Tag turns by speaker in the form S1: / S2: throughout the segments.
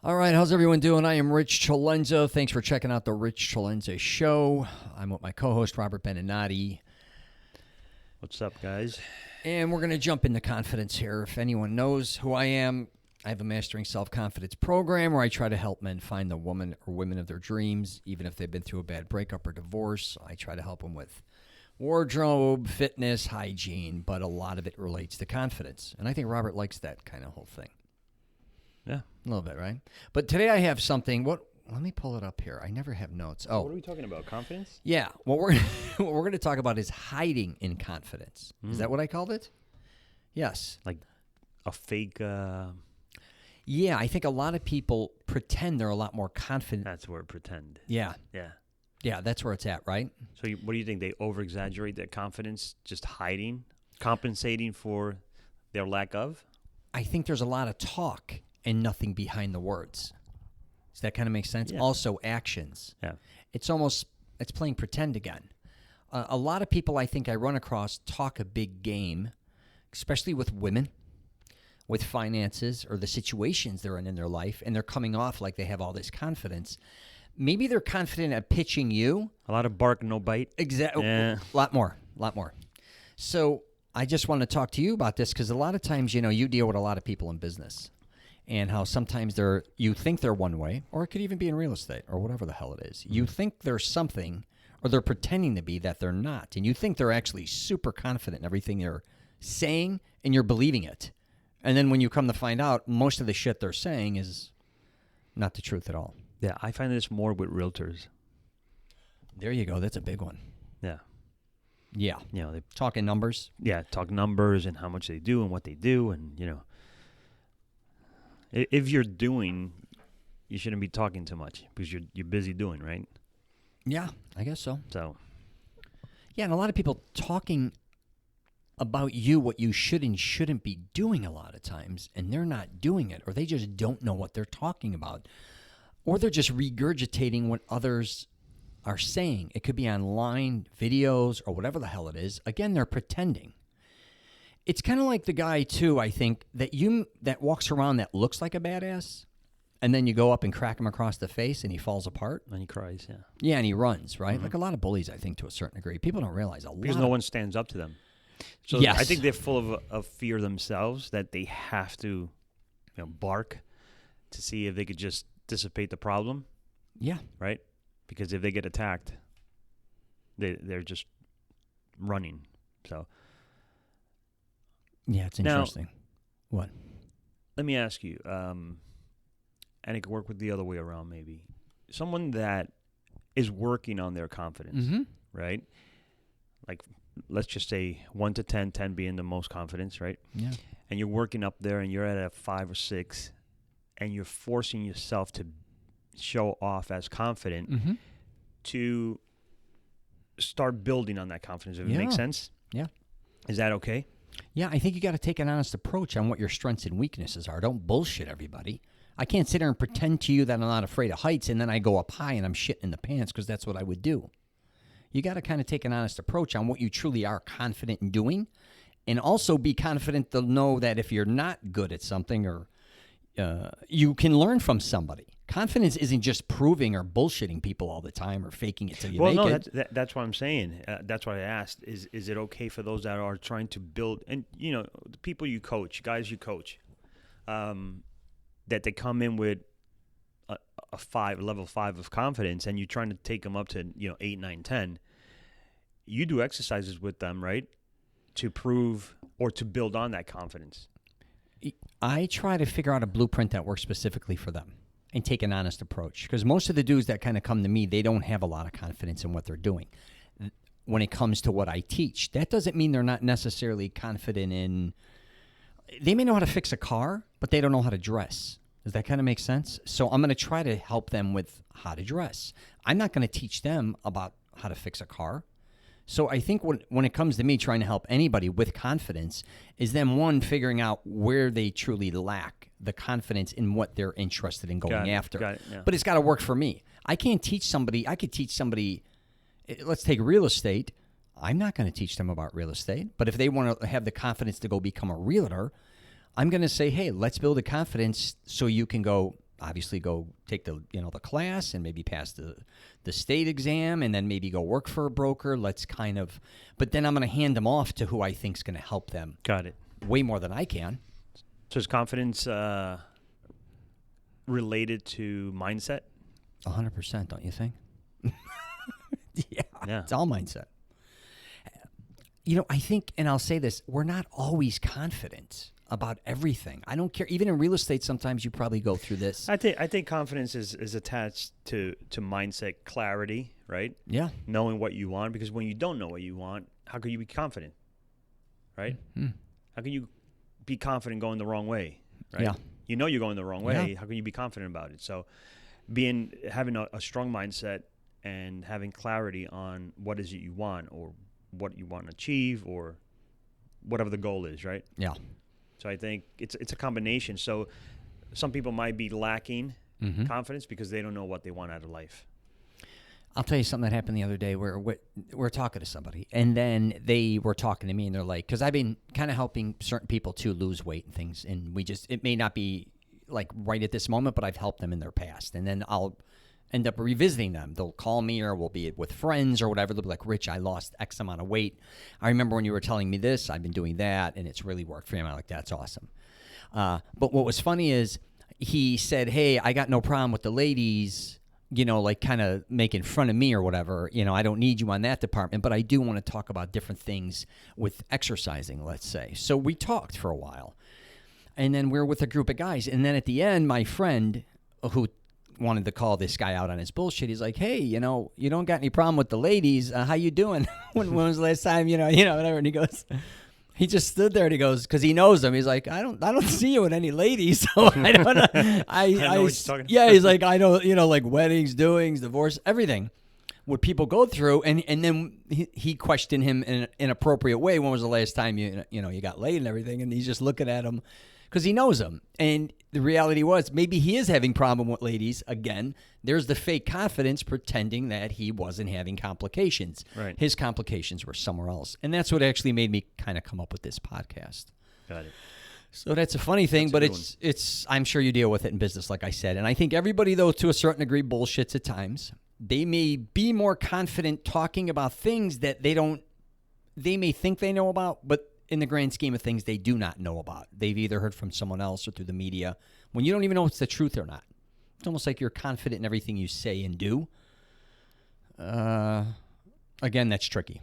S1: All right, how's everyone doing? I am Rich CELENZA. Thanks for checking out the Rich CELENZA Show. I'm with my co-host, Robert Benenati.
S2: What's up, guys?
S1: And we're going to jump into confidence here. If anyone knows who I am, I have a Mastering Self-Confidence program where I try to help men find the woman or women of their dreams, even if they've been through a bad breakup or divorce. I try to help them with wardrobe, fitness, hygiene, but a lot of it relates to confidence. And I think Robert likes that kind of whole thing.
S2: Yeah.
S1: A little bit, right? But today I have something. Let me pull it up here. I never have notes. Oh.
S2: What are we talking about? Confidence?
S1: Yeah. What we're going to talk about is hiding in confidence. Is that what I called it? Yes.
S2: Like a fake...
S1: Yeah, I think a lot of people pretend they're a lot more confident.
S2: That's where pretend.
S1: Yeah.
S2: Yeah.
S1: Yeah, that's where it's at, right?
S2: So what do you think? They over-exaggerate their confidence, just hiding, compensating for their lack of?
S1: I think there's a lot of talk and nothing behind the words. Does that kind of make sense?
S2: Yeah.
S1: Also, actions.
S2: Yeah.
S1: It's playing pretend again. A lot of people I think I run across talk a big game, especially with women, with finances or the situations they're in their life, and they're coming off like they have all this confidence. Maybe they're confident at pitching you.
S2: A lot of bark, no bite.
S1: Exactly.
S2: Yeah.
S1: A lot more. So I just want to talk to you about this because a lot of times, you deal with a lot of people in business and how sometimes you think they're one way, or it could even be in real estate or whatever the hell it is. You think they're something, or they're pretending to be that they're not. And you think they're actually super confident in everything they're saying, and you're believing it. And then when you come to find out, most of the shit they're saying is not the truth at all.
S2: Yeah, I find this more with realtors.
S1: There you go. That's a big one.
S2: Yeah.
S1: Yeah.
S2: They
S1: Talking numbers.
S2: talk numbers and how much they do and what they do. And, if you're doing, you shouldn't be talking too much because you're busy doing, right?
S1: Yeah, I guess so.
S2: So.
S1: Yeah, and a lot of people talking about you what you should and shouldn't be doing a lot of times, and they're not doing it, or they just don't know what they're talking about, or they're just regurgitating what others are saying. It could be online, videos, or whatever the hell it is. Again, they're pretending. It's kind of like the guy, too, I think, that walks around that looks like a badass, and then you go up and crack him across the face, and he falls apart.
S2: And he cries, yeah.
S1: Yeah, and he runs, right? Like a lot of bullies, I think, to a certain degree. People don't realize
S2: because no one stands up to them. So
S1: yes.
S2: I think they're full of fear themselves that they have to, bark to see if they could just dissipate the problem.
S1: Yeah.
S2: Right? Because if they get attacked, they're just running. So.
S1: Yeah, it's interesting. Now, what?
S2: Let me ask you, and it could work with the other way around maybe. Someone that is working on their confidence, right? Like, let's just say 1 to 10, 10 being the most confidence, right?
S1: Yeah.
S2: And you're working up there and you're at a 5 or 6 and you're forcing yourself to show off as confident to start building on that confidence, if it makes sense.
S1: Yeah.
S2: Is that okay?
S1: Yeah, I think you got to take an honest approach on what your strengths and weaknesses are. Don't bullshit everybody. I can't sit there and pretend to you that I'm not afraid of heights and then I go up high and I'm shitting in the pants because that's what I would do. You got to kind of take an honest approach on what you truly are confident in doing, and also be confident to know that if you're not good at something, or you can learn from somebody. Confidence isn't just proving or bullshitting people all the time or faking it till you make it.
S2: That's what I'm saying. That's what I asked. Is it okay for those that are trying to build, and the people you coach, guys you coach, that they come in with a level 5 of confidence, and you're trying to take them up to 8, 9, 10. You do exercises with them, right, to prove or to build on that confidence.
S1: I try to figure out a blueprint that works specifically for them and take an honest approach, because most of the dudes that kind of come to me, they don't have a lot of confidence in what they're doing when it comes to what I teach. That doesn't mean they're not necessarily confident in. They may know how to fix a car, but they don't know how to dress. Does that kind of make sense? So I'm going to try to help them with how to dress. I'm not going to teach them about how to fix a car. So I think when it comes to me trying to help anybody with confidence is them, one, figuring out where they truly lack the confidence in what they're interested in going after.
S2: Got it, yeah.
S1: But it's got to work for me. I can't teach somebody. I could teach somebody, let's take real estate. I'm not going to teach them about real estate. But if they want to have the confidence to go become a realtor, I'm going to say, hey, let's build a confidence so you can go, obviously go take the the class and maybe pass the state exam and then maybe go work for a broker. But then I'm going to hand them off to who I think is going to help them.
S2: Got it.
S1: Way more than I can.
S2: So is confidence related to mindset?
S1: 100%, don't you think? Yeah, it's all mindset. I think, and I'll say this, we're not always confident about everything. I don't care. Even in real estate, sometimes you probably go through this.
S2: I think confidence is attached to mindset clarity, right?
S1: Yeah.
S2: Knowing what you want, because when you don't know what you want, how can you be confident, right?
S1: Mm-hmm.
S2: How can you be confident going the wrong way, right?
S1: Yeah.
S2: You know you're going the wrong way.
S1: Yeah.
S2: How can you be confident about it? So having a strong mindset and having clarity on what is it you want or what you want to achieve or whatever the goal is, right?
S1: Yeah.
S2: So I think it's a combination. So some people might be lacking confidence because they don't know what they want out of life.
S1: I'll tell you something that happened the other day where we're talking to somebody, and then they were talking to me, and they're like, because I've been kind of helping certain people to lose weight and things, and it may not be like right at this moment, but I've helped them in their past, and then I'll end up revisiting them. They'll call me, or we'll be with friends or whatever. They'll be like, Rich, I lost X amount of weight. I remember when you were telling me this, I've been doing that, and it's really worked for me. I'm like, that's awesome. But what was funny is he said, hey, I got no problem with the ladies, like kind of making fun of me or whatever. I don't need you on that department, but I do want to talk about different things with exercising, let's say. So we talked for a while, and then we're with a group of guys. And then at the end, my friend who wanted to call this guy out on his bullshit, he's like, hey, you don't got any problem with the ladies. How you doing? when was the last time, whatever. And he goes, he just stood there and he goes, because he knows them. He's like, I don't see you with any ladies, so I don't know. I
S2: know what you're talking
S1: yeah, he's like, I don't, like weddings, doings, divorce, everything, what people go through, and then he questioned him in an inappropriate way. When was the last time you got laid and everything? And he's just looking at him because he knows him. And the reality was maybe he is having problem with ladies again. There's the fake confidence pretending that he wasn't having complications.
S2: Right.
S1: His complications were somewhere else. And that's what actually made me kind of come up with this podcast.
S2: Got it.
S1: So that's a funny thing, but it's I'm sure you deal with it in business, like I said. And I think everybody, though, to a certain degree, bullshits at times. They may be more confident talking about things that they may think they know about, but in the grand scheme of things, they do not know about. They've either heard from someone else or through the media when you don't even know if it's the truth or not. It's almost like you're confident in everything you say and do. Again, that's tricky.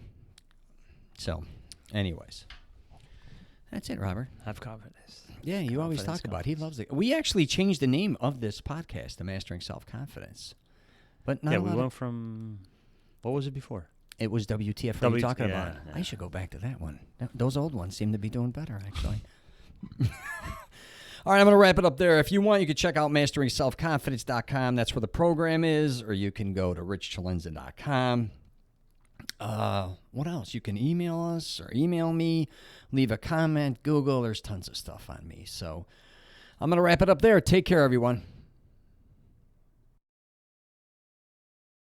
S1: So, anyways, that's it, Robert.
S2: Have confidence.
S1: Yeah, you always talk about it. He loves it. We actually changed the name of this podcast to Mastering Self-Confidence. But not
S2: we went from, what was it before?
S1: It was WTF. What are you talking about?
S2: Yeah.
S1: I should go back to that one. Those old ones seem to be doing better, actually. All right, I'm going to wrap it up there. If you want, you can check out masteringselfconfidence.com. That's where the program is. Or you can go to richcelenza.com. What else? You can email us or email me. Leave a comment. Google. There's tons of stuff on me. So I'm going to wrap it up there. Take care, everyone.